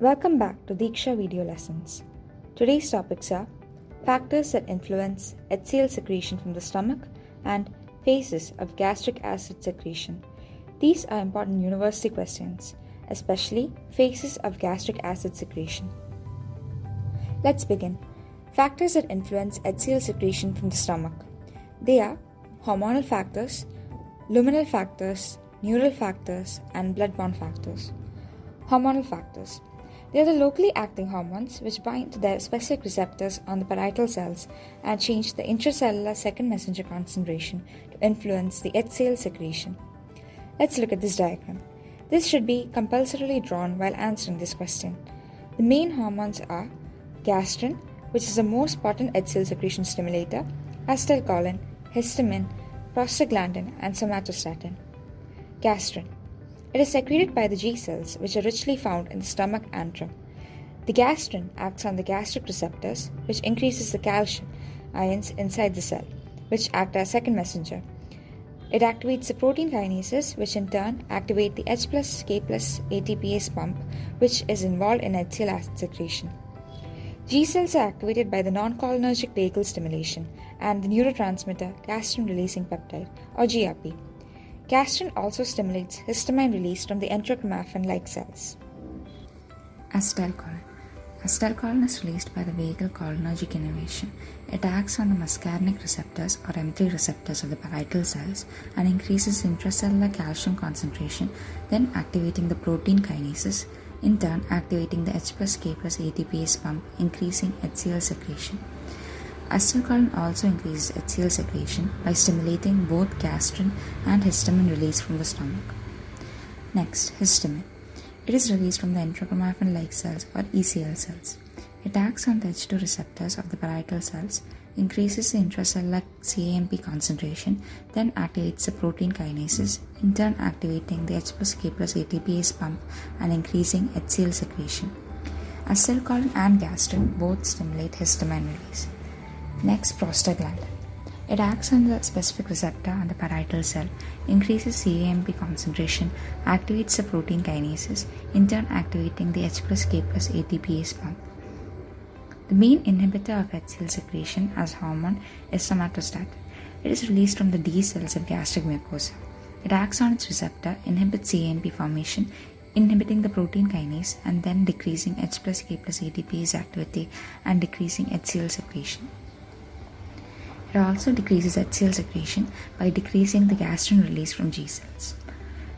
Welcome back to Deeksha video lessons. Today's topics are factors that influence HCl secretion from the stomach and phases of gastric acid secretion. These are important university questions, especially phases of gastric acid secretion. Let's begin. Factors that influence HCl secretion from the stomach. They are hormonal factors, luminal factors, neural factors, and blood-borne factors. Hormonal factors. They are the locally acting hormones which bind to their specific receptors on the parietal cells and change the intracellular second messenger concentration to influence the HCl secretion. Let's look at this diagram. This should be compulsorily drawn while answering this question. The main hormones are gastrin, which is the most potent HCl secretion stimulator, acetylcholine, histamine, prostaglandin, and somatostatin. Gastrin. It is secreted by the G cells, which are richly found in the stomach antrum. The gastrin acts on the gastric receptors, which increases the calcium ions inside the cell, which act as second messenger. It activates the protein kinases, which in turn activate the H plus K plus ATPase pump, which is involved in HCl acid secretion. G cells are activated by the non-cholinergic vagal stimulation and the neurotransmitter gastrin-releasing peptide, or GRP. Gastrin also stimulates histamine release from the enterochromaffin-like cells. Acetylcholine. Acetylcholine is released by the vagal cholinergic innervation. It acts on the muscarinic receptors or M3 receptors of the parietal cells and increases intracellular calcium concentration, then activating the protein kinases, in turn activating the H plus K plus ATPase pump, increasing HCl secretion. Acetylcholine also increases HCl secretion by stimulating both gastrin and histamine release from the stomach. Next, histamine. It is released from the enterochromaffin-like cells or ECL cells. It acts on the H2 receptors of the parietal cells, increases the intracellular CAMP concentration, then activates the protein kinases, in turn activating the H plus K plus ATPase pump and increasing HCl secretion. Acetylcholine and gastrin both stimulate histamine release. Next, prostaglandin. It acts on the specific receptor on the parietal cell, increases CAMP concentration, activates the protein kinases, in turn activating the H plus K plus ATPase pump. The main inhibitor of HCl secretion as hormone is somatostatin. It is released from the D cells of gastric mucosa. It acts on its receptor, inhibits CAMP formation, inhibiting the protein kinase, and then decreasing H plus K plus ATPase activity and decreasing HCl secretion. It also decreases HCl secretion by decreasing the gastrin release from G cells.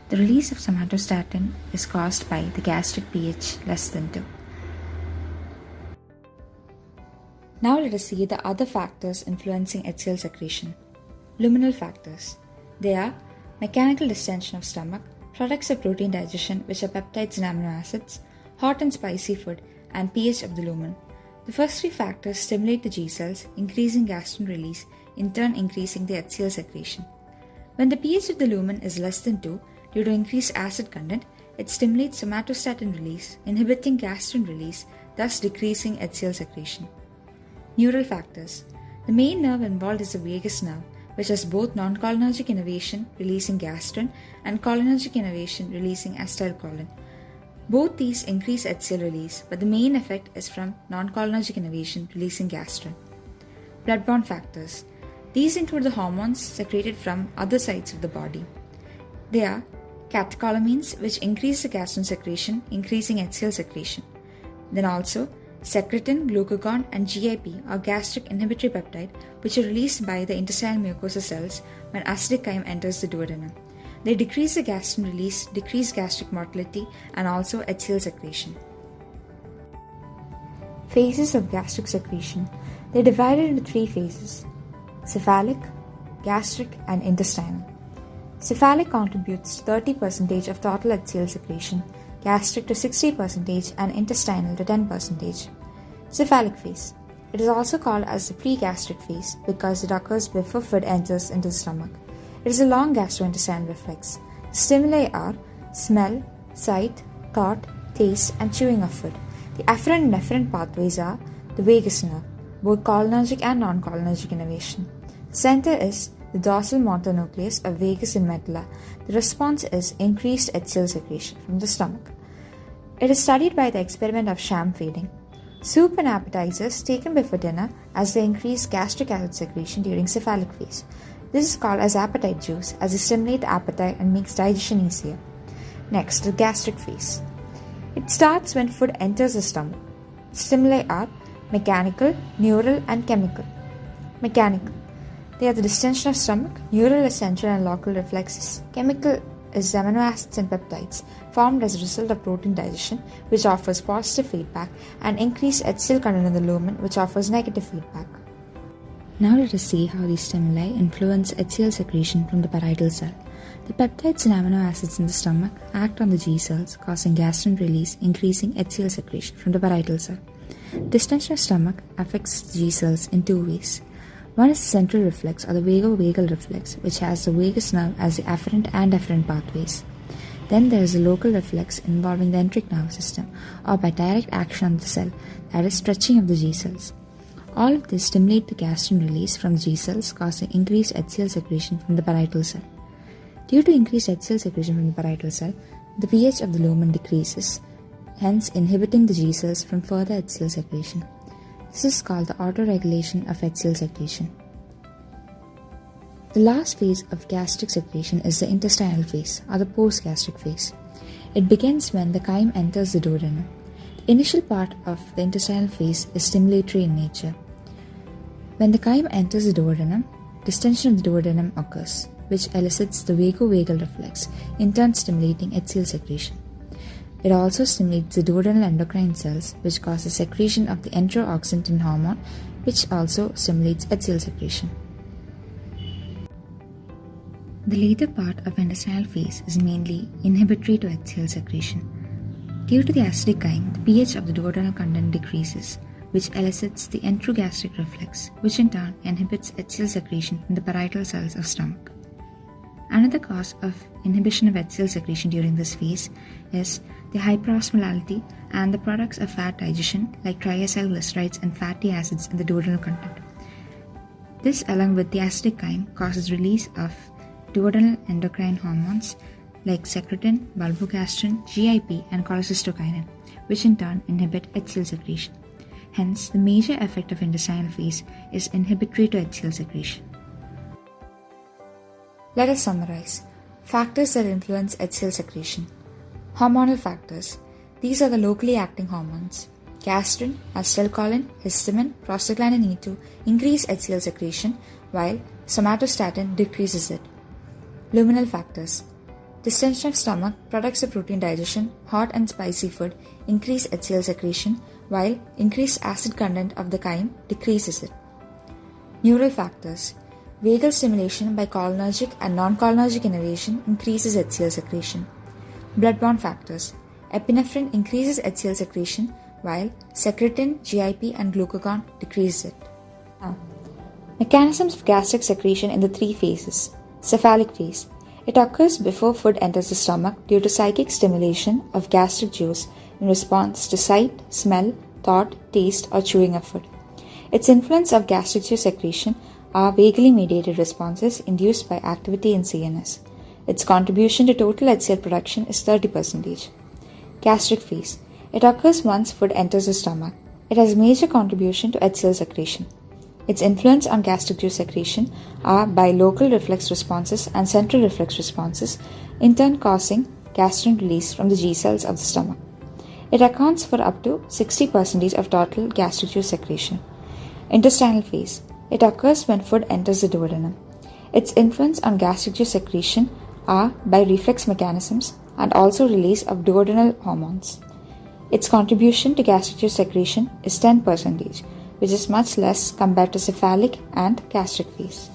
The release of somatostatin is caused by the gastric pH less than 2. Now let us see the other factors influencing HCl secretion. Luminal factors. They are mechanical distension of stomach, products of protein digestion which are peptides and amino acids, hot and spicy food, and pH of the lumen. The first three factors stimulate the G cells, increasing gastrin release, in turn increasing the HCl secretion. When the pH of the lumen is less than 2, due to increased acid content, it stimulates somatostatin release, inhibiting gastrin release, thus decreasing HCl secretion. Neural factors. The main nerve involved is the vagus nerve, which has both non-cholinergic innervation releasing gastrin and cholinergic innervation releasing acetylcholine. Both these increase HCl release, but the main effect is from non-cholinergic innervation releasing gastrin. Blood-borne factors. These include the hormones secreted from other sites of the body. They are catecholamines, which increase the gastrin secretion, increasing HCl secretion. Then also secretin, glucagon, and GIP or gastric inhibitory peptide, which are released by the intestinal mucosa cells when acidic chyme enters the duodenum. They decrease the gastrin release, decrease gastric motility, and also HCl secretion. Phases of gastric secretion. They are divided into three phases: cephalic, gastric, and intestinal. Cephalic contributes to 30% of total HCl secretion, gastric to 60%, and intestinal to 10%. Cephalic phase. It is also called as the pre-gastric phase because it occurs before food enters into the stomach. It is a long gastrointestinal reflex. The stimuli are smell, sight, thought, taste, and chewing of food. The afferent and efferent pathways are the vagus nerve, both cholinergic and non-cholinergic innervation. The center is the dorsal motor nucleus of vagus and medulla. The response is increased HCl secretion from the stomach. It is studied by the experiment of sham feeding. Soup and appetizers taken before dinner as they increase gastric acid secretion during cephalic phase. This is called as appetite juice as they stimulate the appetite and makes digestion easier. Next, the gastric phase. It starts when food enters the stomach. Stimuli are mechanical, neural, and chemical. Mechanical. They are the distension of stomach. Neural is central and local reflexes. Chemical is amino acids and peptides formed as a result of protein digestion, which offers positive feedback, and increased HCl content in the lumen, which offers negative feedback. Now let us see how these stimuli influence HCl secretion from the parietal cell. The peptides and amino acids in the stomach act on the G cells, causing gastrin release, increasing HCl secretion from the parietal cell. Distension of stomach affects the G cells in two ways. One is the central reflex or the vagovagal reflex, which has the vagus nerve as the afferent and efferent pathways. Then there is a local reflex involving the enteric nervous system, or by direct action on the cell, that is stretching of the G cells. All of this stimulate the gastrin release from the G cells, causing increased HCl secretion from the parietal cell. Due to increased HCl secretion from the parietal cell, the pH of the lumen decreases, hence inhibiting the G cells from further HCl secretion. This is called the autoregulation of HCl secretion. The last phase of gastric secretion is the intestinal phase, or the post-gastric phase. It begins when the chyme enters the duodenum. The initial part of the intestinal phase is stimulatory in nature. When the chyme enters the duodenum, distension of the duodenum occurs, which elicits the vagovagal reflex, in turn stimulating HCl secretion. It also stimulates the duodenal endocrine cells, which causes secretion of the enteroxytocin hormone, which also stimulates HCl secretion. The later part of intestinal phase is mainly inhibitory to HCl secretion. Due to the acidic chyme, the pH of the duodenal content decreases, which elicits the enterogastric reflex, which in turn inhibits HCl secretion in the parietal cells of stomach. Another cause of inhibition of HCl secretion during this phase is the hyperosmolality and the products of fat digestion like triacylglycerides and fatty acids in the duodenal content. This, along with the acidic chyme, causes release of duodenal endocrine hormones like secretin, bulbogastrin, GIP, and cholecystokinin, which in turn inhibit HCl secretion. Hence, the major effect of intestinal phase is inhibitory to HCl secretion. Let us summarize. Factors that influence HCl secretion. Hormonal factors. These are the locally acting hormones. Gastrin, acetylcholine, histamine, prostaglandin E2 increase HCl secretion, while somatostatin decreases it. Luminal factors. Distension of stomach, products of protein digestion, hot and spicy food increase HCl secretion, while increased acid content of the chyme decreases it. Neural factors. Vagal stimulation by cholinergic and non-cholinergic innervation increases HCl secretion. Blood-borne factors. Epinephrine increases HCl secretion, while secretin, GIP, and glucagon decreases it. Now, mechanisms of gastric secretion in the three phases. Cephalic phase. It occurs before food enters the stomach due to psychic stimulation of gastric juice in response to sight, smell, thought, taste, or chewing of food. Its influence of gastric juice secretion are vagally mediated responses induced by activity in CNS. Its contribution to total HCl production is 30%. Gastric phase. It occurs once food enters the stomach. It has major contribution to HCl secretion. Its influence on gastric juice secretion are by local reflex responses and central reflex responses, in turn causing gastrin release from the G cells of the stomach. It accounts for up to 60% of total gastric juice secretion. Intestinal phase. It occurs when food enters the duodenum. Its influence on gastric juice secretion are by reflex mechanisms and also release of duodenal hormones. Its contribution to gastric juice secretion is 10%, which is much less compared to cephalic and gastric phase.